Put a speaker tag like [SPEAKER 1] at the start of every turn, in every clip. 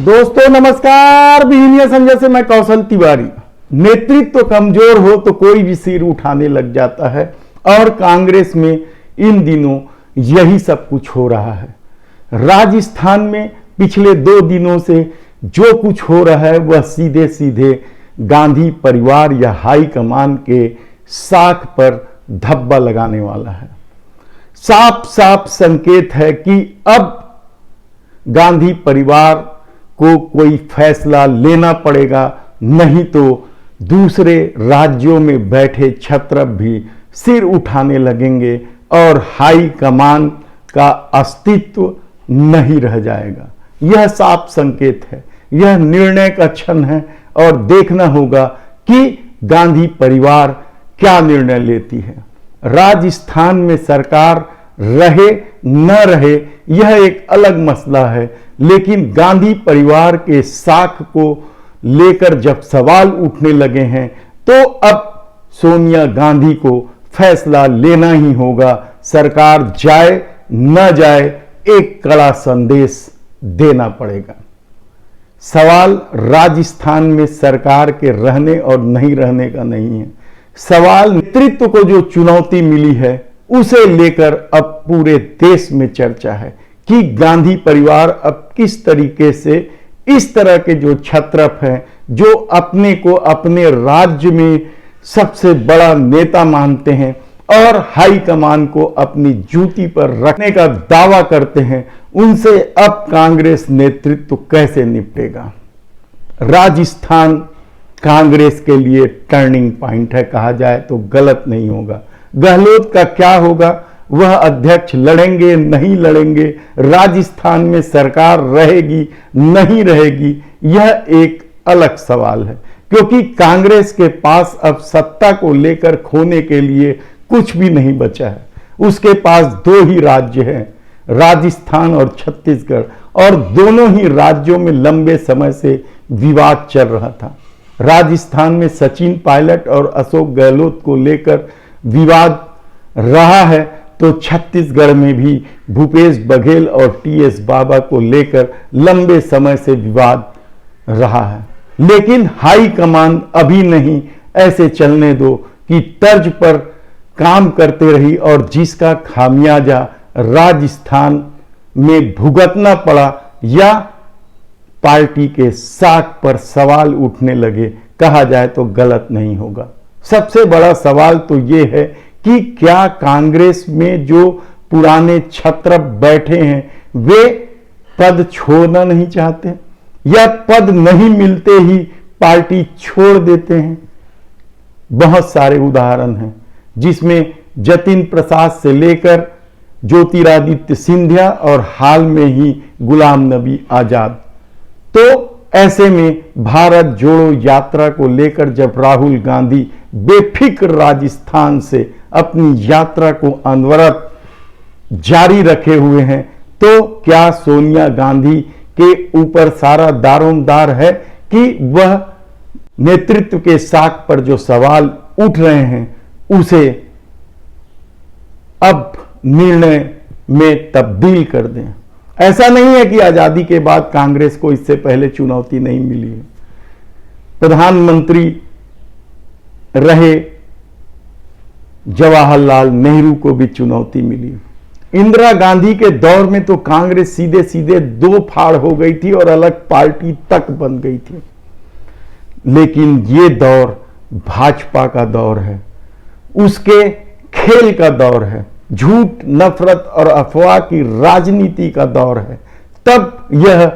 [SPEAKER 1] दोस्तों नमस्कार। बिहिनिया संजय से मैं कौशल तिवारी। नेतृत्व कमजोर हो तो कोई भी सिर उठाने लग जाता है और कांग्रेस में इन दिनों यही सब कुछ हो रहा है। राजस्थान में पिछले 2 दिनों से जो कुछ हो रहा है वह सीधे सीधे गांधी परिवार या हाई कमान के साख पर धब्बा लगाने वाला है। साफ साफ संकेत है कि अब गांधी परिवार को कोई फैसला लेना पड़ेगा, नहीं तो दूसरे राज्यों में बैठे छत्रप भी सिर उठाने लगेंगे और हाई कमान का अस्तित्व नहीं रह जाएगा। यह साफ संकेत है, यह निर्णय का क्षण है और देखना होगा कि गांधी परिवार क्या निर्णय लेती है। राजस्थान में सरकार रहे न रहे यह एक अलग मसला है, लेकिन गांधी परिवार के साख को लेकर जब सवाल उठने लगे हैं तो अब सोनिया गांधी को फैसला लेना ही होगा। सरकार जाए न जाए एक कड़ा संदेश देना पड़ेगा। सवाल राजस्थान में सरकार के रहने और नहीं रहने का नहीं है, सवाल नेतृत्व को जो चुनौती मिली है उसे लेकर अब पूरे देश में चर्चा है कि गांधी परिवार अब किस तरीके से इस तरह के जो छत्रप हैं, जो अपने को अपने राज्य में सबसे बड़ा नेता मानते हैं और हाई कमान को अपनी जूती पर रखने का दावा करते हैं, उनसे अब कांग्रेस नेतृत्व कैसे निपटेगा। राजस्थान कांग्रेस के लिए टर्निंग पॉइंट है, कहा जाए तो गलत नहीं होगा। गहलोत का क्या होगा, वह अध्यक्ष लड़ेंगे नहीं लड़ेंगे, राजस्थान में सरकार रहेगी नहीं रहेगी, यह एक अलग सवाल है, क्योंकि कांग्रेस के पास अब सत्ता को लेकर खोने के लिए कुछ भी नहीं बचा है। उसके पास 2 ही राज्य हैं, राजस्थान और छत्तीसगढ़, और दोनों ही राज्यों में लंबे समय से विवाद चल रहा था। राजस्थान में सचिन पायलट और अशोक गहलोत को लेकर विवाद रहा है, तो छत्तीसगढ़ में भी भूपेश बघेल और टीएस बाबा को लेकर लंबे समय से विवाद रहा है। लेकिन हाई कमान अभी नहीं, ऐसे चलने दो कि तर्ज पर काम करते रही और जिसका खामियाजा राजस्थान में भुगतना पड़ा या पार्टी के साख पर सवाल उठने लगे, कहा जाए तो गलत नहीं होगा। सबसे बड़ा सवाल तो यह है कि क्या कांग्रेस में जो पुराने छत्रप बैठे हैं वे पद छोड़ना नहीं चाहते या पद नहीं मिलते ही पार्टी छोड़ देते हैं। बहुत सारे उदाहरण हैं, जिसमें जतिन प्रसाद से लेकर ज्योतिरादित्य सिंधिया और हाल में ही गुलाम नबी आजाद। तो ऐसे में भारत जोड़ो यात्रा को लेकर जब राहुल गांधी बेफिक्र राजस्थान से अपनी यात्रा को अनवरत जारी रखे हुए हैं, तो क्या सोनिया गांधी के ऊपर सारा दारोमदार है कि वह नेतृत्व के साख पर जो सवाल उठ रहे हैं उसे अब निर्णय में तब्दील कर दें। ऐसा नहीं है कि आजादी के बाद कांग्रेस को इससे पहले चुनौती नहीं मिली है। प्रधानमंत्री रहे जवाहरलाल नेहरू को भी चुनौती मिली। इंदिरा गांधी के दौर में तो कांग्रेस सीधे सीधे 2 फाड़ हो गई थी और अलग पार्टी तक बन गई थी। लेकिन ये दौर भाजपा का दौर है, उसके खेल का दौर है, झूठ नफरत और अफवाह की राजनीति का दौर है। तब यह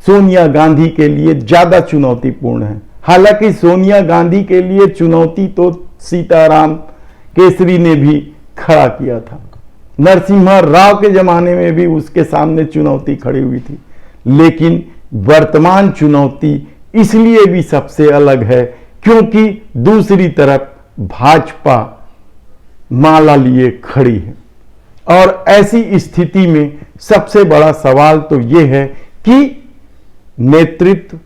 [SPEAKER 1] सोनिया गांधी के लिए ज्यादा चुनौतीपूर्ण है। हालांकि सोनिया गांधी के लिए चुनौती तो सीताराम केसरी ने भी खड़ा किया था, नरसिम्हा राव के जमाने में भी उसके सामने चुनौती खड़ी हुई थी। लेकिन वर्तमान चुनौती इसलिए भी सबसे अलग है क्योंकि दूसरी तरफ भाजपा माला लिए खड़ी है। और ऐसी स्थिति में सबसे बड़ा सवाल तो यह है कि नेतृत्व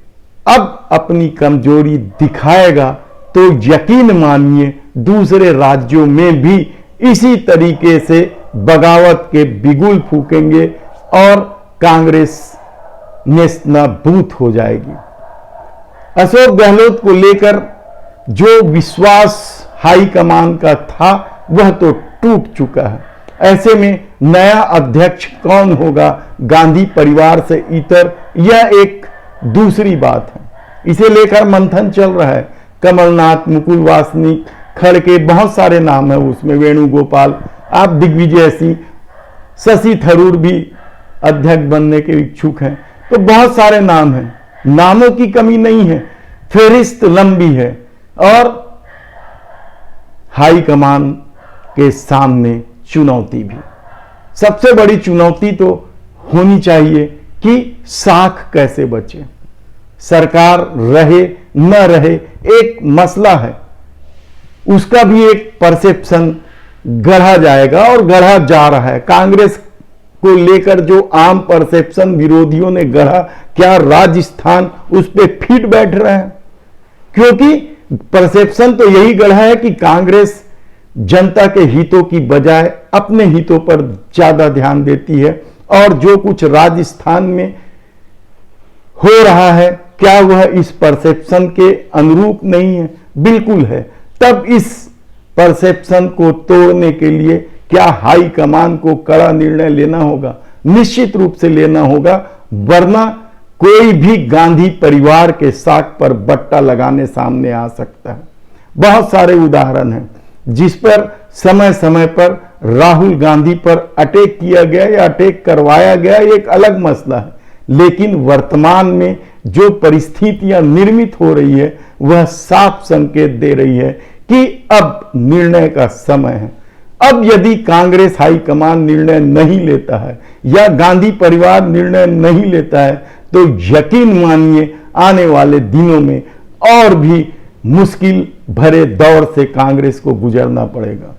[SPEAKER 1] अब अपनी कमजोरी दिखाएगा तो यकीन मानिए दूसरे राज्यों में भी इसी तरीके से बगावत के बिगुल फूकेंगे और कांग्रेस नेस्तनाबूत हो जाएगी। अशोक गहलोत को लेकर जो विश्वास हाईकमान का था वह तो टूट चुका है। ऐसे में नया अध्यक्ष कौन होगा गांधी परिवार से इतर, यह एक दूसरी बात है। इसे लेकर मंथन चल रहा है। कमलनाथ, मुकुल वासनिक, खड़गे, बहुत सारे नाम है उसमें, वेणुगोपाल, आप दिग्विजय सिंह, शशि थरूर भी अध्यक्ष बनने के इच्छुक हैं। तो बहुत सारे नाम हैं, नामों की कमी नहीं है, फेरिस्त लंबी है और हाईकमान के सामने चुनौती भी। सबसे बड़ी चुनौती तो होनी चाहिए कि साख कैसे बचे, सरकार रहे न रहे एक मसला है, उसका भी एक परसेप्शन गढ़ा जाएगा और गढ़ा जा रहा है। कांग्रेस को लेकर जो आम परसेप्शन विरोधियों ने गढ़ा, क्या राजस्थान उस पर फिट बैठ रहा है? क्योंकि परसेप्शन तो यही गढ़ा है कि कांग्रेस जनता के हितों की बजाय अपने हितों पर ज्यादा ध्यान देती है और जो कुछ राजस्थान में हो रहा है क्या वह इस परसेप्शन के अनुरूप नहीं है? बिल्कुल है। तब इस परसेप्शन को तोड़ने के लिए क्या हाई कमान को कड़ा निर्णय लेना होगा? निश्चित रूप से लेना होगा, वरना कोई भी गांधी परिवार के साख पर बट्टा लगाने सामने आ सकता है। बहुत सारे उदाहरण हैं जिस पर समय समय पर राहुल गांधी पर अटैक किया गया या अटैक करवाया गया, एक अलग मसला है। लेकिन वर्तमान में जो परिस्थितियां निर्मित हो रही है वह साफ संकेत दे रही है कि अब निर्णय का समय है। अब यदि कांग्रेस हाईकमान निर्णय नहीं लेता है या गांधी परिवार निर्णय नहीं लेता है तो यकीन मानिए आने वाले दिनों में और भी मुश्किल भरे दौर से कांग्रेस को गुजरना पड़ेगा।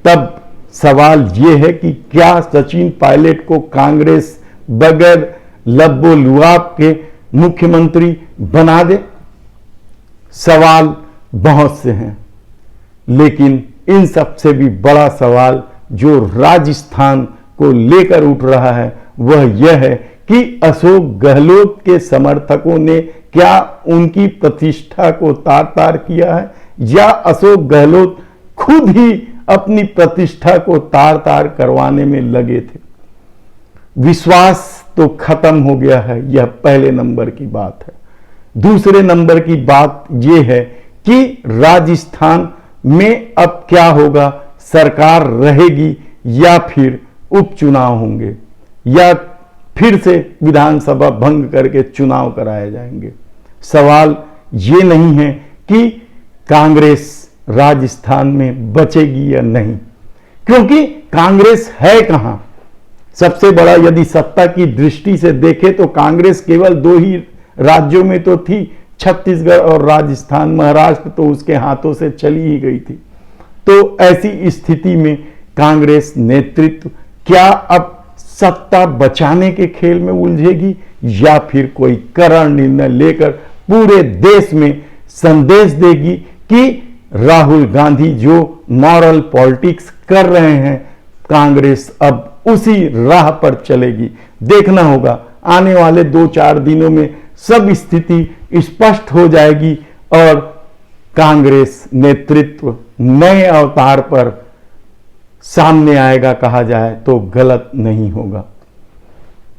[SPEAKER 1] तब सवाल यह है कि क्या सचिन पायलट को कांग्रेस बगैर लब्बो लुआब के मुख्यमंत्री बना दे? सवाल बहुत से हैं, लेकिन इन सबसे भी बड़ा सवाल जो राजस्थान को लेकर उठ रहा है वह यह है कि अशोक गहलोत के समर्थकों ने क्या उनकी प्रतिष्ठा को तार तार किया है या अशोक गहलोत खुद ही अपनी प्रतिष्ठा को तार तार करवाने में लगे थे? विश्वास तो खत्म हो गया है, यह पहले नंबर की बात है। दूसरे नंबर की बात यह है कि राजस्थान में अब क्या होगा, सरकार रहेगी या फिर उपचुनाव होंगे या फिर से विधानसभा भंग करके चुनाव कराए जाएंगे। सवाल ये नहीं है कि कांग्रेस राजस्थान में बचेगी या नहीं, क्योंकि कांग्रेस है कहां। सबसे बड़ा यदि सत्ता की दृष्टि से देखें तो कांग्रेस केवल दो ही राज्यों में तो थी, छत्तीसगढ़ और राजस्थान। महाराष्ट्र तो उसके हाथों से चली ही गई थी। तो ऐसी स्थिति में कांग्रेस नेतृत्व क्या अब सत्ता बचाने के खेल में उलझेगी या फिर कोई कड़ा निर्णय लेकर पूरे देश में संदेश देगी कि राहुल गांधी जो मॉरल पॉलिटिक्स कर रहे हैं कांग्रेस अब उसी राह पर चलेगी? देखना होगा, आने वाले 2-4 दिनों में सब स्थिति स्पष्ट हो जाएगी और कांग्रेस नेतृत्व नए अवतार पर सामने आएगा, कहा जाए तो गलत नहीं होगा।